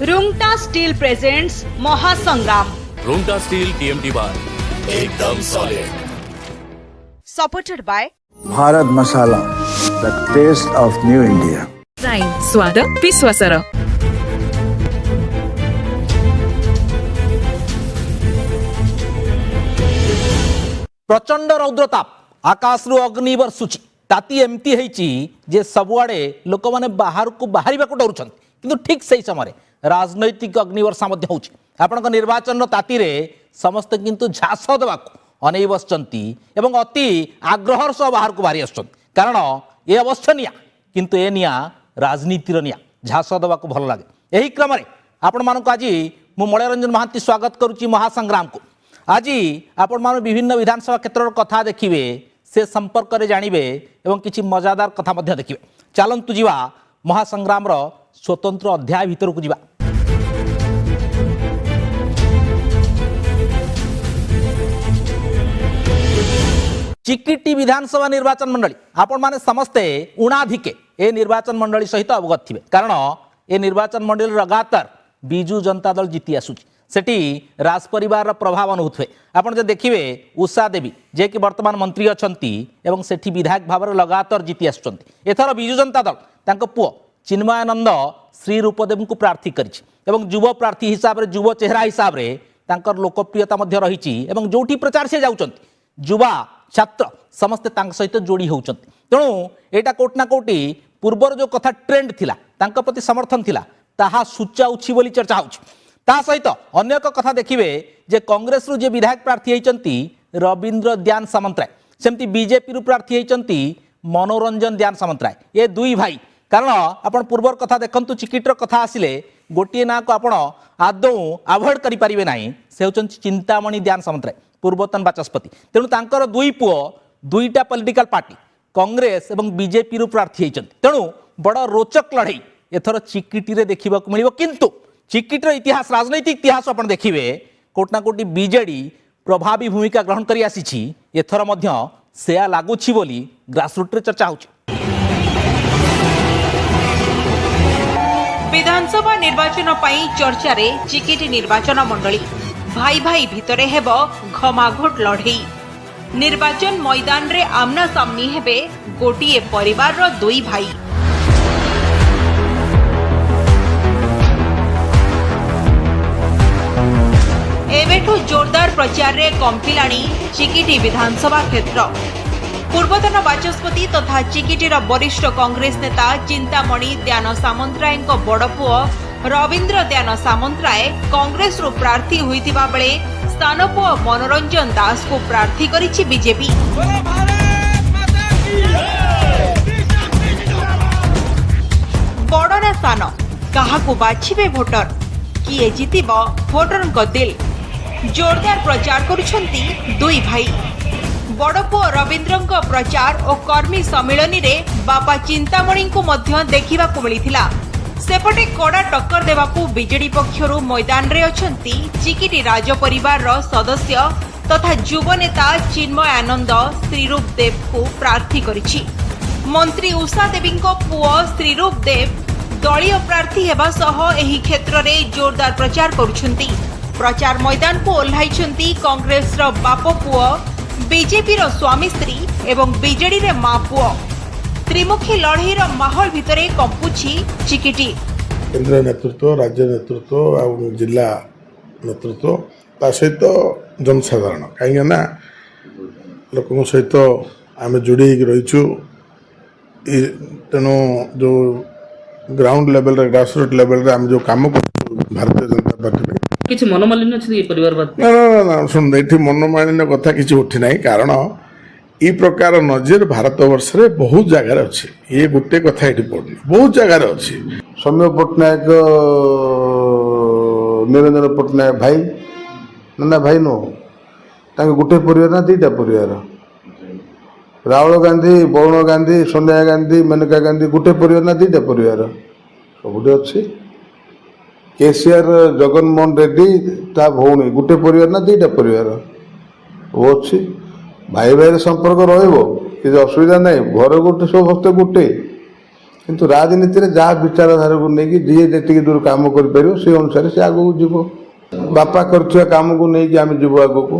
Rungta steel presents महासंग्राम। Rungta steel TMT bar एकदम सॉलिड। Supported by Bharat Masala, the taste of new India. Prime स्वाद विश्वासर। प्रचंड रौद्रताप आकाशरू अग्नि वर्षुची ताती एमती होईची जे सबुआडे लोक माने बाहर को बाहर को डरुछन किंतु ठीक सही समय राजनैतिक अग्निवर्षा मध्य होउची। आपनक निर्वाचन ताती रे समस्त किंतु झास देवाक अनै बसचंती एवं अति आग्रहर सह बाहर को बाहरी आछन कारण ए अवश्य निया किंतु ए निया राजनीतिर निया झास देवाक भल लागे। एही क्रम रे आपण मानक आज मु मलयरंजन महांती स्वागत करूची महासंग्राम को। आज आपण मान विभिन्न विधानसभा क्षेत्र कथा देखिए से संपर्क में जानवे एवं किसी मजादार कथा मध्य देखिए। चलतु जीवा महासंग्राम स्वतंत्र अध्याय भीतर को जीवा। चिकिटी विधानसभा निर्वाचन मंडली आपण माने समस्ते उणाधिके ए निर्वाचन मंडली सहित अवगत थे कारण ए निर्वाचन मंडली लगातार बिजु जनता दल जीति आसुची। सेठी राज परिवार प्रभाव अनुभूत हुए। आपड़ जो देखिए उषा देवी जे कि वर्तमान मंत्री अछंती एवं सेठी विधायक भाव लगातार जीति आसुचंती। एथर बिजु जनता दल तांको पुओ चिन्मयानंद श्री रूपदेव को प्रार्थी करिछि एवं युव प्रार्थी हिसाब रे युव चेहरा हिसाब रे तांकर लोकप्रियता मध्य रहिछि एवं जोठी प्रचार से जाउचंती युवा छात्र समस्ते तांक सहित जोड़ी होउचंती। तेणु एटा कोटना कोटी पूर्वर जो कथा ट्रेंड थिला तांक प्रति समर्थन थिला ताहा सुचाउछि बोली चर्चा होउछि। ता सहित अन्य एक कथा देखिए जे कांग्रेस रु जे विधायक प्रार्थी होइचंती रविंद्र द्यान सामंतराय सेमती बीजेपी रु प्रार्थी होइचंती मनोरंजन द्यान सामंतराय ये दुई भाई कारण आपण पूर्वर कथा देखंतु चिकिटर कथा आसिले गोटे ना को आपण आदौ अवॉइड करि परिबे नाही से होचंती चिंतामणि द्यान सामंतराय पूर्वतन बाचस्पति। तेणु तांकर दुई पुओ दुईटा पॉलिटिकल पार्टी कांग्रेस एवं बीजेपी रु प्रार्थी होइचंती। तेणु बड़ रोचक लड़ाई एथर चिकिटी रे देखिबा को मिलिबो किंतु चिकिटर इतिहास राजनैतिक इतिहास अपन देखिए कोटना कोटी बीजेडी प्रभावी भूमिका ग्रहण करी आसीछि एथर मध्य सेया लागुछि बोली ग्रासरूट रे चर्चा होछि। विधानसभा निर्वाचन पई चर्चा रे चिकिटी निर्वाचन मंडली भाई भाई भितरे हेबो घमाघोट लड़ई। निर्वाचन मैदान रे आमना सामनी हेबे गोटिए परिवार रो दुई भाई। एवेठू जोरदार प्रचार रे कंपिलाणी चिकिटी विधानसभा क्षेत्र। पूर्वतन बाचस्पति तथा चिकिटीर वरिष्ठ कांग्रेस नेता चिंतामणि द्यान सामंतराय बड़ पुओ रविंद्र द्यान सामंतराय कांग्रेस रु प्रार्थी होइतिबा बेले स्थान पुओ मनोरंजन दास को प्रार्थी करिछि बीजेपी। बड़ ना स्थान काहाकू बाछिबे भोटर किए जीतिबो भोटर को दिल। जोरदार प्रचार करुछंती दुई भाई। बड़पुओ रविंद्रंक प्रचार और कर्मी सम्मिलनी रे बापा चिंतामणि को मध्य देखिबा को मिलिथिला। सेपटे कड़ा टक्कर देवाकू बीजेडी पक्षरु मैदान रे अछंती चिकिटी राज परिवार रो सदस्य तथा युव नेता चिन्मयानंद श्रीरूप देव को प्रार्थी करिछि। मंत्री उषा देवींको पुओ श्रीरूप देव दलीय प्रार्थी हेबा सह एही क्षेत्र रे जोरदार प्रचार करुछंती। प्रचार मैदान को ओह्लाइछंती कांग्रेस रो बाप पुओ बीजेपी रो स्वामी स्त्री एवं बीजेडी रे मां पुओ। त्रिमुखी लड़ई रो माहौल भितरे कंपुछि चिकिटी। केंद्र नेतृत्व राज्य नेतृत्व और जिला नेतृत्व ता सहित जनसाधारण कहीं ना लोक सहित आम जोड़ी रहीचु। तेणु जो ग्राउंड लेवल ग्रासरूट लेवल आम जो काम कर भारतीय जनता पार्टी किसी मनोमालिन्य अछि परिवार बात ना ना ना सुन ये मनोमालिन्य कथा किसी उठी ना कारण ई प्रकार नजर भारत वर्ष रे बहुत जगार अच्छी ये गोटे कथा ये पड़नी बहुत जगार अच्छी। सौम्य पट्टनायक निरंजन पट्टनायक भाई ना भाई नो गोटे परिवार ना दीटा परिवार राहुल गांधी वरुण गांधी सोनिया गांधी मेनका गांधी गोटे परिवार ना दीटा परिवार सबुठे अच्छी। केसीआर जगनमोहन रेड्डी ता भौणी गोटे परिवार ना दीटा परिवार वो अच्छी। भाई भाई संपर्क रही असुविधा ना घर गोटे समस्त गोटे କିନ୍ତୁ ରାଜନୀତିରେ ଯାହା ବିଚାରଧାରାକୁ ନେଇକି ଯିଏ ଯେତିକି ଦୂର କାମ କରିପାରିବ ସେଇ ଅନୁସାରେ ସେ ଆଗକୁ ଯିବ। ବାପା କରୁଥିବା କାମକୁ ନେଇକି ଆମେ ଯିବୁ ଆଗକୁ।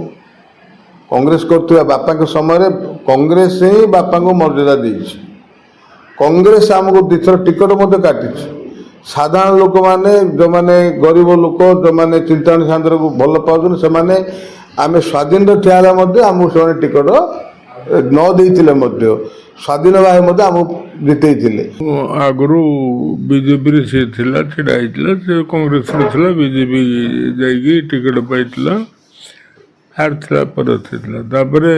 କଂଗ୍ରେସ କରୁଥିବା ବାପାଙ୍କ ସମୟରେ କଂଗ୍ରେସ ହିଁ ବାପାଙ୍କୁ ମର୍ଯ୍ୟାଦା ଦେଇଛି। କଂଗ୍ରେସ ଆମକୁ ଦୁଇଥର ଟିକଟ ମଧ୍ୟ କାଟିଛି। ସାଧାରଣ ଲୋକମାନେ, ଯେଉଁମାନେ ଗରିବ ଲୋକ, ଯେଉଁମାନେ ଚିନ୍ତାଣୀ ସାନ୍ଦ୍ରକୁ ଭଲ ପାଉଛନ୍ତି, ସେମାନେ ଆମେ ସ୍ୱାଧୀନରେ ଠିଆ ହେଲେ ମଧ୍ୟ ଆମକୁ ସେମାନେ ଟିକଟ ନ ଦେଇଥିଲେ ମଧ୍ୟ ସ୍ୱାଧୀନ ଭାବେ ମଧ୍ୟ ଆମକୁ ଜିତେଇଥିଲେ। ଆଗରୁ ବିଜେପିରେ ସେ ଥିଲା, ଛିଡ଼ା ହେଇଥିଲା, ସେ କଂଗ୍ରେସରେ ଥିଲା, ବିଜେପି ଯାଇକି ଟିକେଟ ପାଇଥିଲା, ହାରିଥିଲା, ପରାଜିତ। ତାପରେ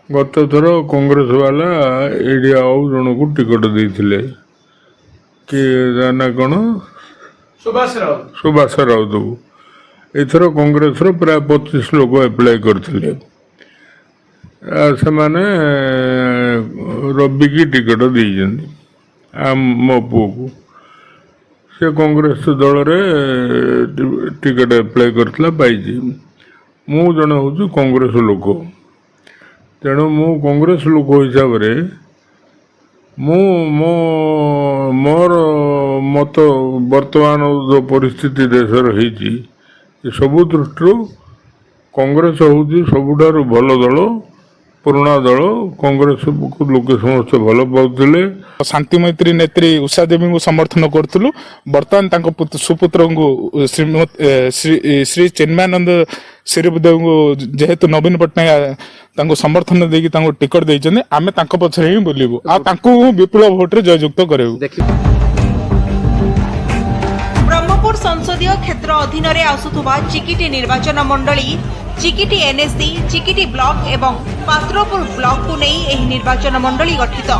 ଗତ ଥର କଂଗ୍ରେସ ବାଲା ଏଇଠି ଆଉ ଜଣକୁ ଟିକେଟ ଦେଇଥିଲେ, କିଏ ତା ନା କ'ଣ, ସୁଭାଷ ରାଉତକୁ। ଏଥର କଂଗ୍ରେସର ପ୍ରାୟ 25 ଲୋକ ଆପ୍ଲାଏ କରିଥିଲେ। ସେମାନେ ରବିକି ଟିକେଟ ଦେଇଛନ୍ତି, ମୋ ପୁଅକୁ। ସେ କଂଗ୍ରେସ ଦଳରେ ଟିକେଟ ଆପ୍ଲାଏ କରିଥିଲା, ପାଇଛି। ମୁଁ ଜଣେ ହେଉଛି କଂଗ୍ରେସ ଲୋକ, ତେଣୁ ମୁଁ କଂଗ୍ରେସ ଲୋକ ହିସାବରେ ମୋର ମତ ବର୍ତ୍ତମାନ ଯେଉଁ ପରିସ୍ଥିତି ଦେଶର ହେଇଛି, ସବୁ ଦୃଷ୍ଟିରୁ କଂଗ୍ରେସ ହେଉଛି ସବୁଠାରୁ ଭଲ ଦଳ, ପୁରୁଣା ଦଳ। କଂଗ୍ରେସକୁ ଲୋକେ ସମସ୍ତେ ଭଲ ପାଉଥିଲେ। ଶାନ୍ତି ମୈତ୍ରୀ ନେତ୍ରୀ ଉଷା ଦେବୀଙ୍କୁ ସମର୍ଥନ କରୁଥିଲୁ। ବର୍ତ୍ତମାନ ତାଙ୍କ ସୁପୁତ୍ରଙ୍କୁ ଶ୍ରୀ ଚିନ୍ମୟାନନ୍ଦ ଶ୍ରୀଦେବଙ୍କୁ ଯେହେତୁ ନବୀନ ପଟ୍ଟନାୟକ ତାଙ୍କୁ ସମର୍ଥନ ଦେଇକି ତାଙ୍କୁ ଟିକଟ ଦେଇଛନ୍ତି, ଆମେ ତାଙ୍କ ପଛରେ ହିଁ ବୁଲିବୁ ଆଉ ତାଙ୍କୁ ବିପୁଳ ଭୋଟରେ ଜୟଯୁକ୍ତ କରିବୁ। ବ୍ରହ୍ମପୁର ସଂସଦୀୟ କ୍ଷେତ୍ର ଅଧୀନରେ ଆସୁଥିବା ଚିକିଟି ନିର୍ବାଚନ ମଣ୍ଡଳୀ, ଚିକିଟି ଏନ୍ଏସି, ଚିକିଟି ବ୍ଲକ ଏବଂ ପାତ୍ରପୁର ବ୍ଲକକୁ ନେଇ ଏହି ନିର୍ବାଚନ ମଣ୍ଡଳୀ ଗଠିତ।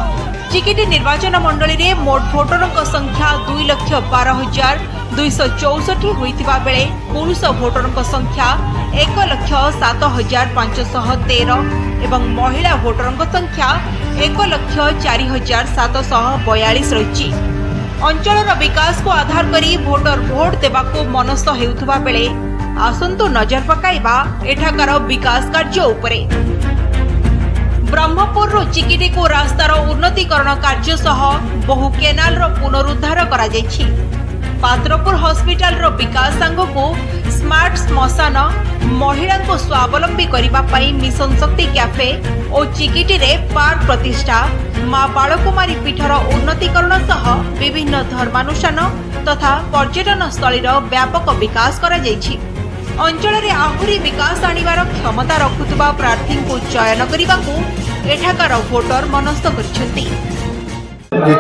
ଚିକିଟି ନିର୍ବାଚନ ମଣ୍ଡଳୀରେ ମୋଟ ଭୋଟରଙ୍କ ସଂଖ୍ୟା 2,12,264 ହୋଇଥିବା ବେଳେ ପୁରୁଷ ଭୋଟରଙ୍କ ସଂଖ୍ୟା 1,07,513 ଏବଂ ମହିଳା ଭୋଟରଙ୍କ ସଂଖ୍ୟା 1,04,742 ରହିଛି। ଅଞ୍ଚଳର ବିକାଶକୁ ଆଧାର କରି ଭୋଟର ଭୋଟ ଦେବାକୁ ମନସ୍ଥ ହେଉଥିବା ବେଳେ ଆସନ୍ତୁ ନଜର ପକାଇବା ଏଠାକାର ବିକାଶ କାର୍ଯ୍ୟ ଉପରେ। ବ୍ରହ୍ମପୁରରୁ ଚିକିଟିକୁ ରାସ୍ତାର ଉନ୍ନତୀକରଣ କାର୍ଯ୍ୟ ସହ ବହୁ କେନାଲର ପୁନରୁଦ୍ଧାର କରାଯାଇଛି। ପାତ୍ରପୁର ହସ୍ପିଟାଲର ବିକାଶ ସାଙ୍ଗକୁ ସ୍ମାର୍ଟ ଶ୍ମଶାନ, ମହିଳାଙ୍କୁ ସ୍ୱାବଲମ୍ବୀ କରିବା ପାଇଁ ମିଶନ ଶକ୍ତି କ୍ୟାଫେ ଓ ଚିକିଟିରେ ପାର୍କ ପ୍ରତିଷ୍ଠା, ମା ବାଳକୁମାରୀ ପୀଠର ଉନ୍ନତୀକରଣ ସହ ବିଭିନ୍ନ ଧର୍ମାନୁଷ୍ଠାନ ତଥା ପର୍ଯ୍ୟଟନସ୍ଥଳୀର ବ୍ୟାପକ ବିକାଶ କରାଯାଇଛି। ଅଞ୍ଚଳରେ ଆହୁରି ବିକାଶ ଆଣିବାର କ୍ଷମତା ରଖୁଥିବା ପ୍ରାର୍ଥୀଙ୍କୁ ଚୟନ କରିବାକୁ ଏଠାକାର ଭୋଟର ମନସ୍ଥ କରିଛନ୍ତି।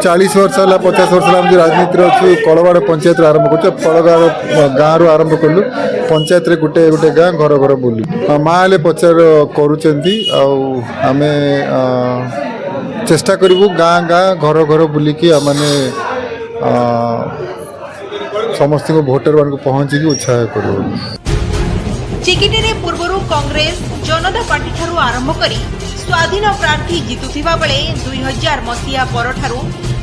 40 वर्ष है 50 वर्ष है राजनीति अच्छी कलवाड़ पंचायत आरंभ कर फलगाड़ गाँव आरंभ कलु पंचायत गोटे गोटे गाँ घर घर बुलू माँ हेल्ले प्रचार करें चेष्टा करूँ गाँ गाँ घर घर बुलिकी मैंने समस्त भोटर मान पहुँची उत्साह करूँ। चिकिटिरे पूर्वरु कांग्रेस जनता पार्टी ठारू आरंभ करी स्वाधीन प्रार्थी जितुथिबा बेले 2000 मसीहा परठारू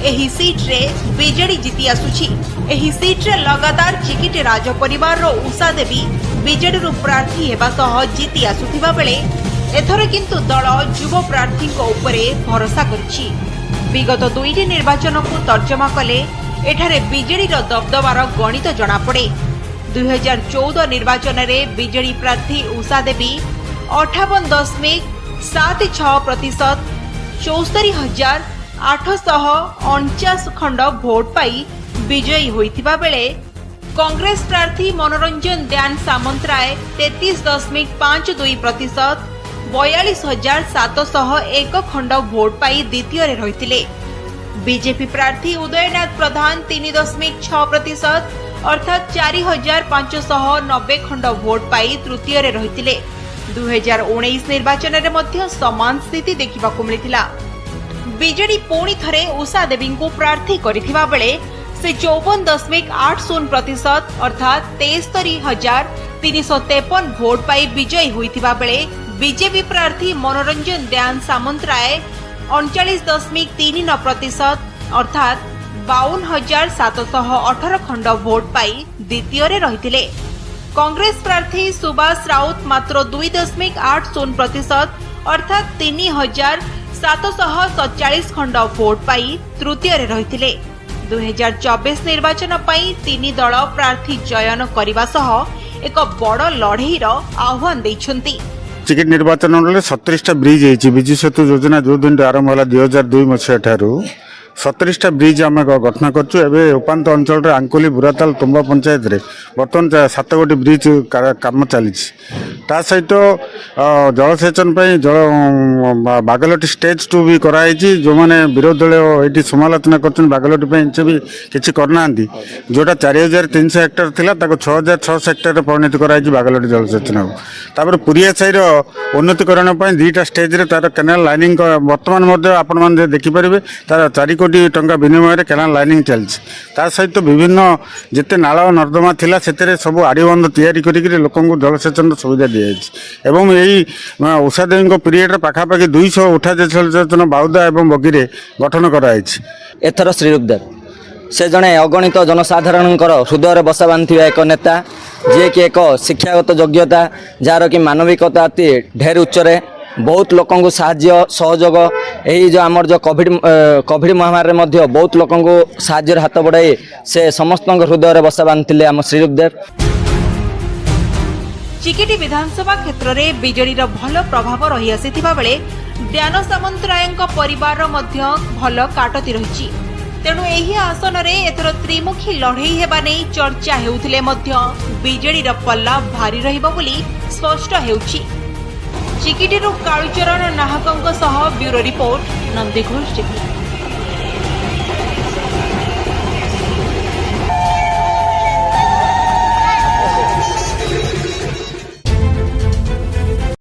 एही सीट रे बीजेडी जीती आसुछि। एही सीट रे लगातार चिकिटी राज परिवार रो उषा देवी बीजेडी रु प्रार्थी हेबा सह जीती आसुथिबा बेले एथर किंतु दल युव प्रार्थी को उपरे भरोसा करछि। विगत दुईटी निर्वाचन को तर्जमा कले एठारे बीजेडी रो दबदबार गणित जणा पड़े। 2014 निर्वाचन रे बीजेडी प्रार्थी उषा देवी 58.76% 74,849 खंड भोट पाई विजयी होइथिबा बेले कांग्रेस प्रार्थी मनोरंजन दयान सामंतराय 33.52% 42,701 खंड भोट पाई द्वितीय रे रहिथिले। बीजेपी प्रार्थी उदयनाथ प्रधान 3.6% अर्थात 4,590 खंड भोट पाई तृतीय रे रहिथिले। 2019 निर्वाचन रे मध्य समान स्थिति देखिबाकू मिलिथिला। बीजेडी पुणी थरे उषा देवी को प्रार्थी करिथिबा बेले से 54.80% अर्थात 73,353 भोट पाई विजयी होइथिबा बेले बीजेपी प्रार्थी मनोरंजन दयान सामंतराय 39.39% अर्थात 52,718 खंड भोट पाई द्वितीय रे रहिथिले। कांग्रेस प्रार्थी सुभाष राउत मात्र 2.80% अर्थात 3,000 747 ଖଣ୍ଡ ଭୋଟ ପାଇ ତୃତୀୟରେ ରହିଥିଲେ। 2024 ନିର୍ବାଚନ ପାଇଁ 3 ଦଳ ପ୍ରାର୍ଥୀ ଚୟନ କରିବା ସହ ଏକ ବଡ଼ ଲଢ଼େଇର ଆହ୍ୱାନ ଦେଇଛନ୍ତି। ଚିକିଟ ନିର୍ବାଚନ ମଣ୍ଡଳରେ 37ଟା ବ୍ରିଜ୍ ହେଇଛି। ବିଜୁ ସେତୁ ଯୋଜନା ଯେଉଁ ଦିନଠୁ ଆରମ୍ଭ ହେଲା 2002 ମସିହା ଠାରୁ 37ଟା ବ୍ରିଜ୍ ଆମେ ଗଠନ କରୁଛୁ। ଏବେ ଉପାନ୍ତ ଅଞ୍ଚଳରେ ଆଙ୍କୁଲି, ବୁରାତାଲ, ତୁମ୍ବା ପଞ୍ଚାୟତରେ ବର୍ତ୍ତମାନ 7 ଗୋଟି ବ୍ରିଜ୍ କାମ ଚାଲିଛି। ତା ସହିତ ଜଳସେଚନ ପାଇଁ ବାଗଲଟି ଷ୍ଟେଜ୍ 2 ବି କରାହେଇଛି। ଯେଉଁମାନେ ବିରୋଧୀ ଦଳ ଏଇଠି ସମାଲୋଚନା କରୁଛନ୍ତି ବାଗଲଟି ପାଇଁ ବି କିଛି କରିନାହାନ୍ତି। ଯେଉଁଟା 4300 ହେକ୍ଟର ଥିଲା ତାକୁ 6600 ହେକ୍ଟରରେ ପରିଣତ କରାଯାଇଛି ବାଗଲଟି ଜଳସେଚନକୁ। ତାପରେ ପୁରିଆ ସାହିର ଉନ୍ନତିକରଣ ପାଇଁ 2ଟା ଷ୍ଟେଜ୍ରେ ତାର କେନାଲ ଲାଇନିଂ ବର୍ତ୍ତମାନ ମଧ୍ୟ ଆପଣମାନେ ଦେଖିପାରିବେ ତାର 4 କୋଟି ଟଙ୍କା ବିନିମୟରେ କେନାଲ ଲାଇନିଂ ଚାଲିଛି। ତା ସହିତ ବିଭିନ୍ନ ଯେତେ ନାଳ ନର୍ଦ୍ଦମା ଥିଲା ସେଥିରେ ସବୁ ଆଡ଼ିବନ୍ଧ ତିଆରି କରିକି ଲୋକଙ୍କୁ ଜଳସେଚନର ସୁବିଧା ଦିଆଯାଇଛି। ଏବଂ ଏହି ଉଷାଦେବୀଙ୍କ ପିରିୟଡ଼ରେ ପାଖାପାଖି 200 ଉଠା ଜଳସେଚନ ବାଉଦା ଏବଂ ବଗିରେ ଗଠନ କରାଯାଇଛି। ଏଥର ଶ୍ରୀରୁପଦେବ ସେ ଜଣେ ଅଗଣିତ ଜନସାଧାରଣଙ୍କର ହୃଦୟରେ ବସା ବାନ୍ଧିଥିବା ଏକ ନେତା, ଯିଏକି ଏକ ଶିକ୍ଷାଗତ ଯୋଗ୍ୟତା, ଯାହାର କି ମାନବିକତା ଅତି ଢେର ଉଚ୍ଚରେ, ବହୁତ ଲୋକଙ୍କୁ ସାହାଯ୍ୟ ସହଯୋଗ, ଏହି ଯେଉଁ ଆମର ଯେଉଁ କୋଭିଡ଼ ମହାମାରୀରେ ମଧ୍ୟ ବହୁତ ଲୋକଙ୍କୁ ସାହାଯ୍ୟର ହାତ ବଢ଼ାଇ ସେ ସମସ୍ତଙ୍କ ହୃଦୟରେ ବସା ବାନ୍ଧିଥିଲେ ଆମ ଶ୍ରୀରୁପଦେବ। ଚିକିଟି ବିଧାନସଭା କ୍ଷେତ୍ରରେ ବିଜେଡିର ଭଲ ପ୍ରଭାବ ରହିଆସିଥିବା ବେଳେ ଜ୍ଞାନ ସାମନ୍ତରାୟଙ୍କ ପରିବାରର ମଧ୍ୟ ଭଲ କାଟତି ରହିଛି। ତେଣୁ ଏହି ଆସନରେ ଏଥର ତ୍ରିମୁଖୀ ଲଢ଼େଇ ହେବା ନେଇ ଚର୍ଚ୍ଚା ହେଉଥିଲେ ମଧ୍ୟ ବିଜେଡିର ପଲ୍ଲା ଭାରି ରହିବ ବୋଲି ସ୍ପଷ୍ଟ ହେଉଛି। ଚିକିଟିରୁ କାଳୁଚରଣ ନାହକଙ୍କ ସହ ବ୍ୟୁରୋ ରିପୋର୍ଟ, ନନ୍ଦିଘୋଷ ଟିଭି।